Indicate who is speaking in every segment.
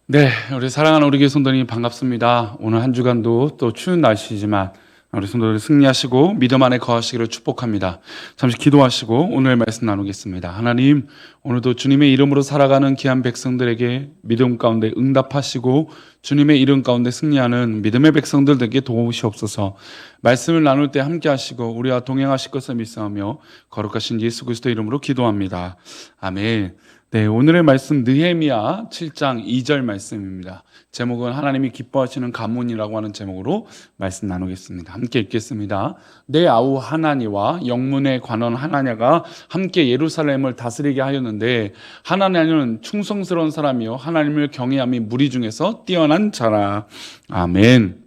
Speaker 1: 네, 우리 사랑하는 우리 교회 성도님 반갑습니다. 오늘 한 주간도 또 추운 날씨지만 우리 성도들 승리하시고 믿음 안에 거하시기를 축복합니다. 잠시 기도하시고 오늘 말씀 나누겠습니다. 하나님, 오늘도 주님의 이름으로 살아가는 귀한 백성들에게 믿음 가운데 응답하시고 주님의 이름 가운데 승리하는 믿음의 백성들 되게 도우시옵소서. 말씀을 나눌 때 함께 하시고 우리와 동행하실 것을 믿사오며 거룩하신 예수 그리스도 이름으로 기도합니다. 아멘. 네, 오늘의 말씀 느헤미야 7장 2절 말씀입니다. 제목은 하나님이 기뻐하시는 가문이라고 하는 제목으로 말씀 나누겠습니다. 함께 읽겠습니다. 내 아우 하나니와 영문의 관원 하나냐가 함께 예루살렘을 다스리게 하였는데 하나냐는 충성스러운 사람이요 하나님을 경외함이 무리 중에서 뛰어난 자라. 아멘.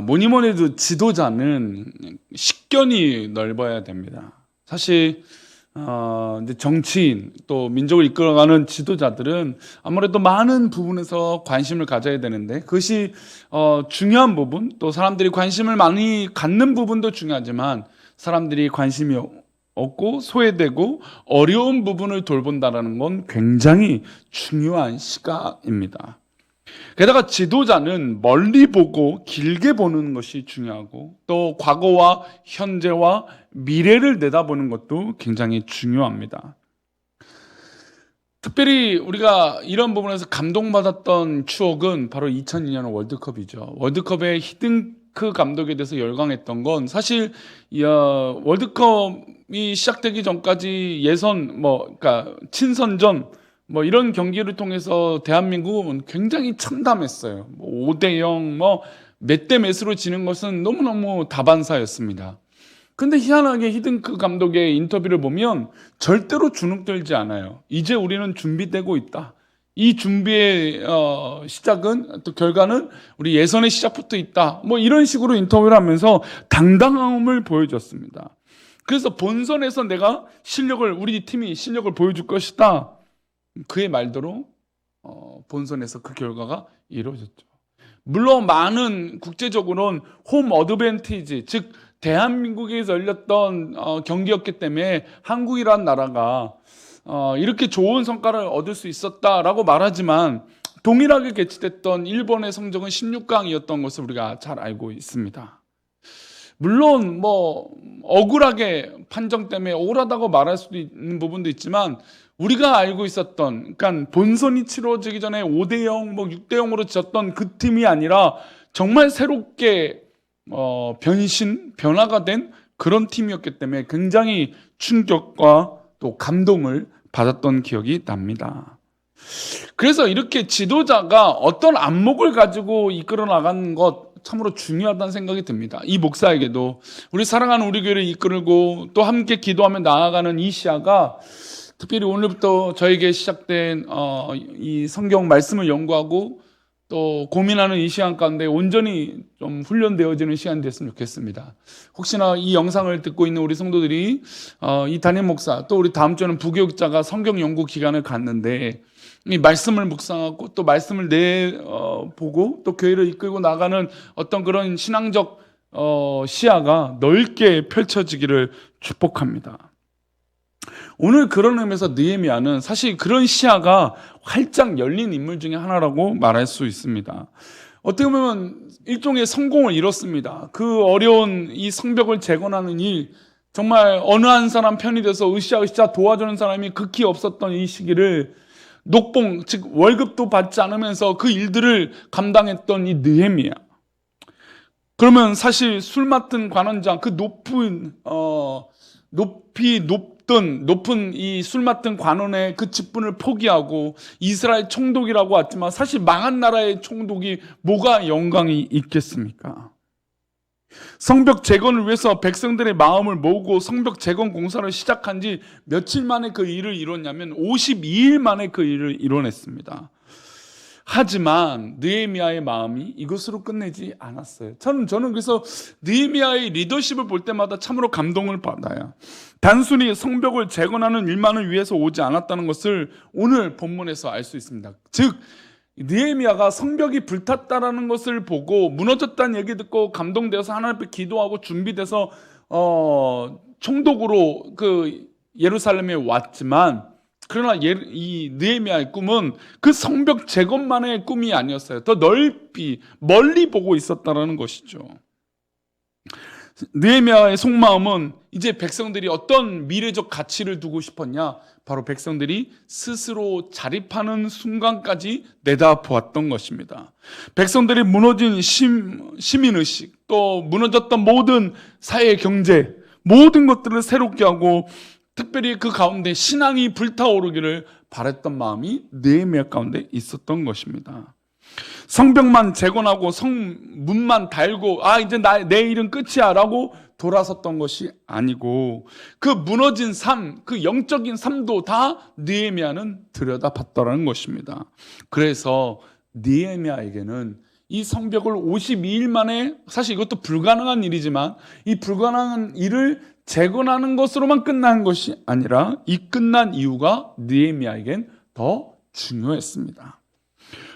Speaker 1: 뭐니 뭐니 해도 지도자는 식견이 넓어야 됩니다. 사실 이제 정치인 또 민족을 이끌어가는 지도자들은 아무래도 많은 부분에서 관심을 가져야 되는데 그것이 중요한 부분 또 사람들이 관심을 많이 갖는 부분도 중요하지만 사람들이 관심이 없고 소외되고 어려운 부분을 돌본다는 건 굉장히 중요한 시각입니다. 게다가 지도자는 멀리 보고 길게 보는 것이 중요하고 또 과거와 현재와 미래를 내다보는 것도 굉장히 중요합니다. 특별히 우리가 이런 부분에서 감동받았던 추억은 바로 2002년 월드컵이죠. 월드컵의 히딩크 감독에 대해서 열광했던 건 사실 월드컵이 시작되기 전까지 예선 그러니까 친선전 이런 경기를 통해서 대한민국은 굉장히 참담했어요. 5대0 몇 대 몇으로 지는 것은 너무너무 다반사였습니다. 근데 희한하게 히딩크 감독의 인터뷰를 보면 절대로 주눅들지 않아요. 이제 우리는 준비되고 있다. 이 준비의 시작은 또 결과는 우리 예선의 시작부터 있다. 이런 식으로 인터뷰를 하면서 당당함을 보여줬습니다. 그래서 본선에서 내가 우리 팀이 실력을 보여줄 것이다. 그의 말대로 본선에서 그 결과가 이루어졌죠. 물론 많은 국제적으로는 홈 어드밴티지, 즉 대한민국에서 열렸던 경기였기 때문에 한국이란 나라가 이렇게 좋은 성과를 얻을 수 있었다라고 말하지만 동일하게 개최됐던 일본의 성적은 16강이었던 것을 우리가 잘 알고 있습니다. 물론 억울하게 판정 때문에 억울하다고 말할 수도 있는 부분도 있지만 우리가 알고 있었던 그러니까 본선이 치러지기 전에 5대0 6대0으로 졌던 그 팀이 아니라 정말 새롭게 변화가 된 그런 팀이었기 때문에 굉장히 충격과 또 감동을 받았던 기억이 납니다. 그래서 이렇게 지도자가 어떤 안목을 가지고 이끌어 나가는 것 참으로 중요하다는 생각이 듭니다. 이 목사에게도 우리 사랑하는 우리 교회를 이끌고 또 함께 기도하며 나아가는 이 시야가 특별히 오늘부터 저에게 시작된 이 성경 말씀을 연구하고 또 고민하는 이 시간 가운데 온전히 좀 훈련되어지는 시간이 됐으면 좋겠습니다. 혹시나 이 영상을 듣고 있는 우리 성도들이 이 담임 목사 또 우리 다음 주에는 부교육자가 성경 연구 기간을 갖는데 이 말씀을 묵상하고 또 말씀을 보고 또 교회를 이끌고 나가는 어떤 그런 신앙적 시야가 넓게 펼쳐지기를 축복합니다. 오늘 그런 의미에서 느헤미야는 사실 그런 시야가 활짝 열린 인물 중에 하나라고 말할 수 있습니다. 어떻게 보면 일종의 성공을 이뤘습니다. 그 어려운 이 성벽을 재건하는 일, 정말 어느 한 사람 편이 돼서 으쌰으쌰 도와주는 사람이 극히 없었던 이 시기를 녹봉, 즉 월급도 받지 않으면서 그 일들을 감당했던 이 느헤미야. 그러면 사실 술 맡은 관원장, 그 높은 이 술 맡은 관원의 그 직분을 포기하고 이스라엘 총독이라고 왔지만 사실 망한 나라의 총독이 뭐가 영광이 있겠습니까? 성벽 재건을 위해서 백성들의 마음을 모으고 성벽 재건 공사를 시작한 지 며칠 만에 그 일을 이뤘냐면 52일 만에 그 일을 이뤄냈습니다. 하지만 느헤미야의 마음이 이것으로 끝내지 않았어요. 저는 그래서 느헤미야의 리더십을 볼 때마다 참으로 감동을 받아요. 단순히 성벽을 재건하는 일만을 위해서 오지 않았다는 것을 오늘 본문에서 알 수 있습니다. 즉 느헤미야가 성벽이 불탔다라는 것을 보고 무너졌다는 얘기 듣고 감동되어서 하나님 앞에 기도하고 준비돼서 총독으로 그 예루살렘에 왔지만 그러나 이 느헤미야의 꿈은 그 성벽 재건만의 꿈이 아니었어요. 더 넓이 멀리 보고 있었다는 것이죠. 느헤미야의 속마음은 이제 백성들이 어떤 미래적 가치를 두고 싶었냐? 바로 백성들이 스스로 자립하는 순간까지 내다보았던 것입니다. 백성들이 무너진 시민의식, 또 무너졌던 모든 사회 경제, 모든 것들을 새롭게 하고 특별히 그 가운데 신앙이 불타오르기를 바랬던 마음이 느헤미야 가운데 있었던 것입니다. 성벽만 재건하고 성문만 달고 이제 내 일은 끝이야 라고 돌아섰던 것이 아니고 그 무너진 삶, 그 영적인 삶도 다 느헤미야는 들여다봤더라는 것입니다. 그래서 느헤미야에게는 이 성벽을 52일 만에, 사실 이것도 불가능한 일이지만 이 불가능한 일을 재건하는 것으로만 끝난 것이 아니라 이 끝난 이유가 느헤미야에겐 더 중요했습니다.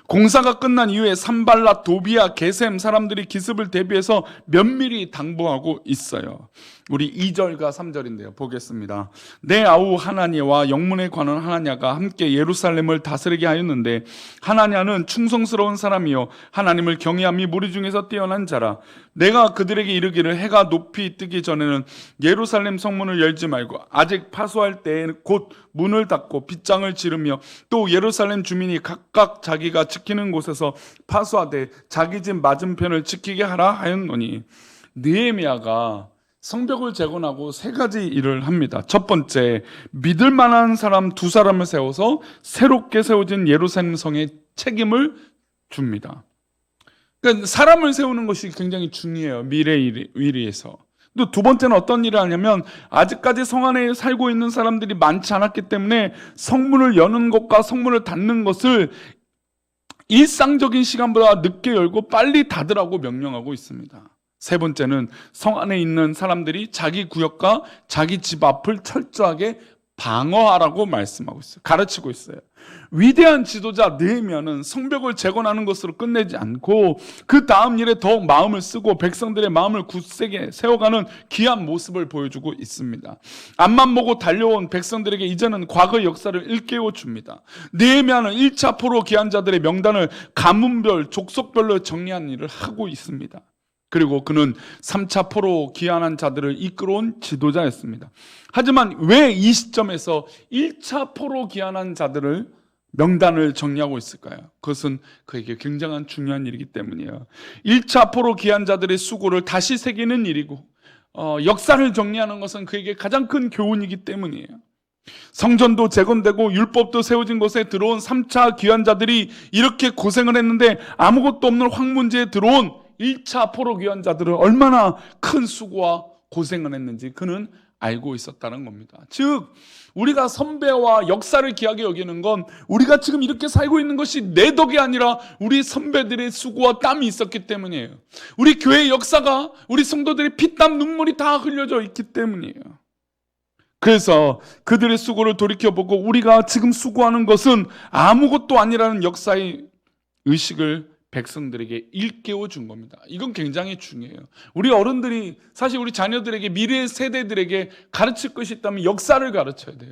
Speaker 1: 공사가 끝난 이후에 산발랏, 도비야, 게셈 사람들이 기습을 대비해서 면밀히 당부하고 있어요. 우리 2절과 3절인데요. 보겠습니다. 내 아우 하나냐와 영문에 관한 하나냐가 함께 예루살렘을 다스리게 하였는데 하나냐는 충성스러운 사람이요 하나님을 경외함이 무리 중에서 뛰어난 자라. 내가 그들에게 이르기를 해가 높이 뜨기 전에는 예루살렘 성문을 열지 말고 아직 파수할 때에 곧 문을 닫고 빗장을 지르며 또 예루살렘 주민이 각각 자기가 지키는 곳에서 파수하되 자기 집 맞은편을 지키게 하라 하였노니. 느헤미야가 성벽을 재건하고 세 가지 일을 합니다. 첫 번째, 믿을 만한 사람 2사람을 세워서 새롭게 세워진 예루살렘 성에 책임을 줍니다. 그러니까 사람을 세우는 것이 굉장히 중요해요. 미래 위리에서. 또 두 번째는 어떤 일을 하냐면 아직까지 성 안에 살고 있는 사람들이 많지 않았기 때문에 성문을 여는 것과 성문을 닫는 것을 일상적인 시간보다 늦게 열고 빨리 닫으라고 명령하고 있습니다. 세 번째는 성 안에 있는 사람들이 자기 구역과 자기 집 앞을 철저하게 방어하라고 말씀하고 있어요. 가르치고 있어요. 위대한 지도자 느헤미야는 성벽을 재건하는 것으로 끝내지 않고 그 다음 일에 더욱 마음을 쓰고 백성들의 마음을 굳세게 세워가는 귀한 모습을 보여주고 있습니다. 앞만 보고 달려온 백성들에게 이제는 과거의 역사를 일깨워 줍니다. 느헤미야는 1차 포로 귀한 자들의 명단을 가문별, 족속별로 정리하는 일을 하고 있습니다. 그리고 그는 3차 포로 귀환한 자들을 이끌어온 지도자였습니다. 하지만 왜 이 시점에서 1차 포로 귀환한 자들을 명단을 정리하고 있을까요? 그것은 그에게 굉장한 중요한 일이기 때문이에요. 1차 포로 귀환 자들의 수고를 다시 새기는 일이고 역사를 정리하는 것은 그에게 가장 큰 교훈이기 때문이에요. 성전도 재건되고 율법도 세워진 곳에 들어온 3차 귀환자들이 이렇게 고생을 했는데 아무것도 없는 황문지에 들어온 1차 포로 귀환자들은 얼마나 큰 수고와 고생을 했는지 그는 알고 있었다는 겁니다. 즉 우리가 선배와 역사를 귀하게 여기는 건 우리가 지금 이렇게 살고 있는 것이 내 덕이 아니라 우리 선배들의 수고와 땀이 있었기 때문이에요. 우리 교회의 역사가 우리 성도들의 피땀 눈물이 다 흘려져 있기 때문이에요. 그래서 그들의 수고를 돌이켜보고 우리가 지금 수고하는 것은 아무것도 아니라는 역사의 의식을 백성들에게 일깨워 준 겁니다. 이건 굉장히 중요해요. 우리 어른들이 사실 우리 자녀들에게 미래 세대들에게 가르칠 것이 있다면 역사를 가르쳐야 돼요.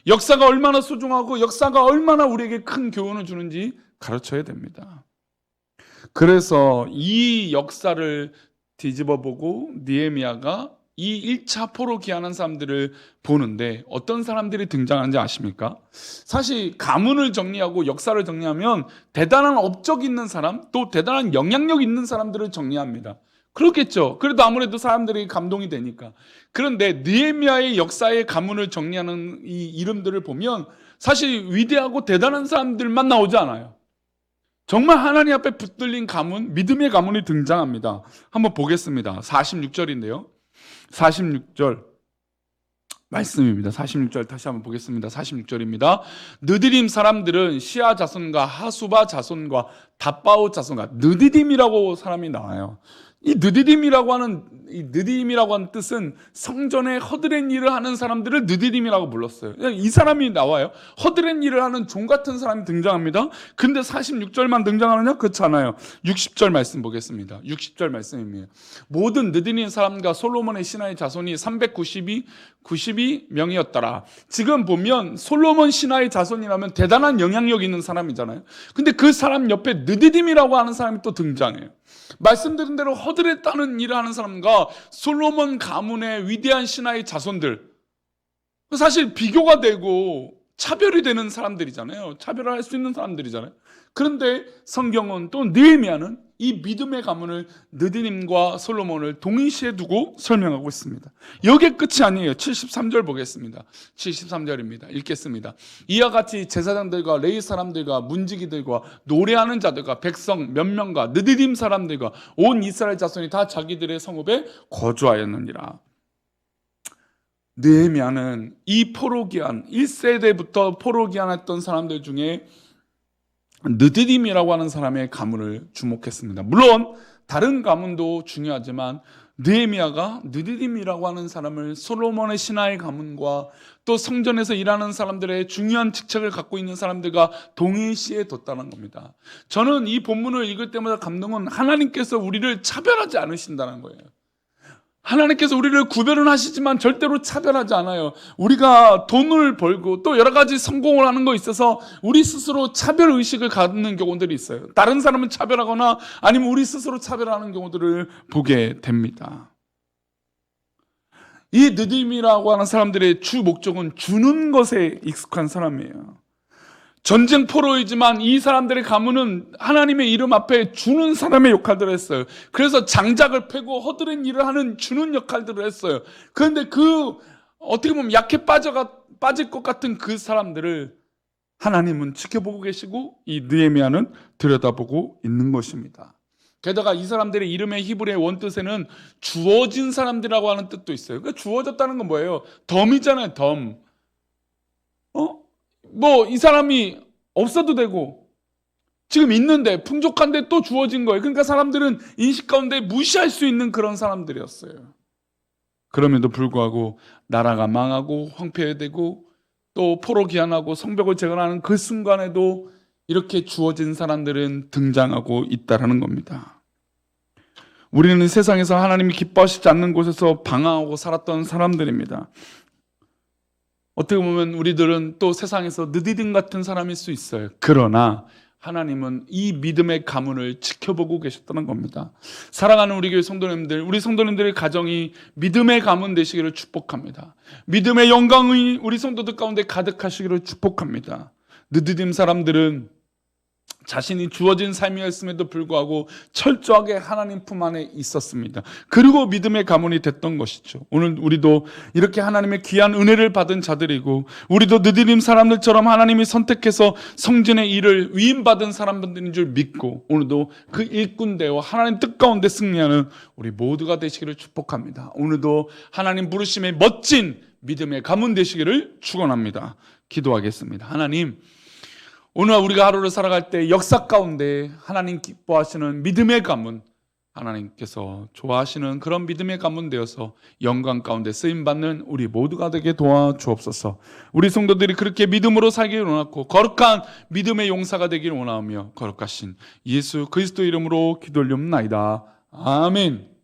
Speaker 1: 역사가 얼마나 소중하고 역사가 얼마나 우리에게 큰 교훈을 주는지 가르쳐야 됩니다. 그래서 이 역사를 뒤집어보고 느헤미야가 이 1차 포로 귀환한 사람들을 보는데 어떤 사람들이 등장하는지 아십니까? 사실 가문을 정리하고 역사를 정리하면 대단한 업적 있는 사람, 또 대단한 영향력 있는 사람들을 정리합니다. 그렇겠죠. 그래도 아무래도 사람들이 감동이 되니까. 그런데 느헤미야의 역사의 가문을 정리하는 이 이름들을 보면 사실 위대하고 대단한 사람들만 나오지 않아요. 정말 하나님 앞에 붙들린 가문, 믿음의 가문이 등장합니다. 한번 보겠습니다. 46절인데요. 46절 말씀입니다. 46절 다시 한번 보겠습니다. 46절입니다. 느디림 사람들은 시아 자손과 하수바 자손과 답바오 자손과 느디림이라고 사람이 나와요. 이 느디딤이라고 하는 뜻은 성전에 허드렛 일을 하는 사람들을 느디딤이라고 불렀어요. 이 사람이 나와요. 허드렛 일을 하는 종 같은 사람이 등장합니다. 근데 46절만 등장하느냐? 그렇지 않아요. 60절 말씀 보겠습니다. 60절 말씀입니다. 모든 느디딤 사람과 솔로몬의 신하의 자손이 392명이었더라. 지금 보면 솔로몬 신하의 자손이라면 대단한 영향력 있는 사람이잖아요. 근데 그 사람 옆에 느디딤이라고 하는 사람이 또 등장해요. 말씀드린 대로 허드렛다는 일을 하는 사람과 솔로몬 가문의 위대한 신하의 자손들, 사실 비교가 되고 차별이 되는 사람들이잖아요. 차별을 할 수 있는 사람들이잖아요. 그런데 성경은 또 느헤미야는 이 믿음의 가문을 느디님과 솔로몬을 동일시에 두고 설명하고 있습니다. 여기에 끝이 아니에요. 73절 보겠습니다. 73절입니다. 읽겠습니다. 이와 같이 제사장들과 레위 사람들과 문지기들과 노래하는 자들과 백성 몇 명과 느디님 사람들과 온 이스라엘 자손이 다 자기들의 성읍에 거주하였느니라. 느헤미야는 이 포로기한 1세대부터 포로기한했던 사람들 중에 느디딤이라고 하는 사람의 가문을 주목했습니다. 물론 다른 가문도 중요하지만 느헤미야가 느디딤이라고 하는 사람을 솔로몬의 신하의 가문과 또 성전에서 일하는 사람들의 중요한 직책을 갖고 있는 사람들과 동일시에 뒀다는 겁니다. 저는 이 본문을 읽을 때마다 감동은 하나님께서 우리를 차별하지 않으신다는 거예요. 하나님께서 우리를 구별은 하시지만 절대로 차별하지 않아요. 우리가 돈을 벌고 또 여러 가지 성공을 하는 거 있어서 우리 스스로 차별의식을 갖는 경우들이 있어요. 다른 사람은 차별하거나 아니면 우리 스스로 차별하는 경우들을 보게 됩니다. 이 느딤이라고 하는 사람들의 주 목적은 주는 것에 익숙한 사람이에요. 전쟁 포로이지만 이 사람들의 가문은 하나님의 이름 앞에 주는 사람의 역할들을 했어요. 그래서 장작을 패고 허드렛 일을 하는 주는 역할들을 했어요. 그런데 어떻게 보면 약해 빠질 것 같은 그 사람들을 하나님은 지켜보고 계시고 이 느헤미야는 들여다보고 있는 것입니다. 게다가 이 사람들의 이름의 히브리의 원뜻에는 주어진 사람들이라고 하는 뜻도 있어요. 그러니까 주어졌다는 건 뭐예요? 덤이잖아요, 덤. 이 사람이 없어도 되고 지금 있는데 풍족한데 또 주어진 거예요. 그러니까 사람들은 인식 가운데 무시할 수 있는 그런 사람들이었어요. 그럼에도 불구하고 나라가 망하고 황폐되고 또 포로 귀환하고 성벽을 재건하는 그 순간에도 이렇게 주어진 사람들은 등장하고 있다는 겁니다. 우리는 세상에서 하나님이 기뻐하시지 않는 곳에서 방황하고 살았던 사람들입니다. 어떻게 보면 우리들은 또 세상에서 느디딤 같은 사람일 수 있어요. 그러나 하나님은 이 믿음의 가문을 지켜보고 계셨다는 겁니다. 사랑하는 우리 교회 성도님들, 우리 성도님들의 가정이 믿음의 가문 되시기를 축복합니다. 믿음의 영광이 우리 성도들 가운데 가득하시기를 축복합니다. 느디딤 사람들은 자신이 주어진 삶이었음에도 불구하고 철저하게 하나님 품 안에 있었습니다. 그리고 믿음의 가문이 됐던 것이죠. 오늘 우리도 이렇게 하나님의 귀한 은혜를 받은 자들이고 우리도 느디딤 사람들처럼 하나님이 선택해서 성전의 일을 위임받은 사람들인 줄 믿고 오늘도 그 일꾼되어 하나님 뜻 가운데 승리하는 우리 모두가 되시기를 축복합니다. 오늘도 하나님 부르심의 멋진 믿음의 가문 되시기를 축원합니다. 기도하겠습니다. 하나님, 오늘 우리가 하루를 살아갈 때 역사 가운데 하나님 기뻐하시는 믿음의 가문, 하나님께서 좋아하시는 그런 믿음의 가문 되어서 영광 가운데 쓰임받는 우리 모두가 되게 도와주옵소서. 우리 성도들이 그렇게 믿음으로 살기를 원하고 거룩한 믿음의 용사가 되기를 원하며 거룩하신 예수 그리스도 이름으로 기도 올리옵나이다. 아멘.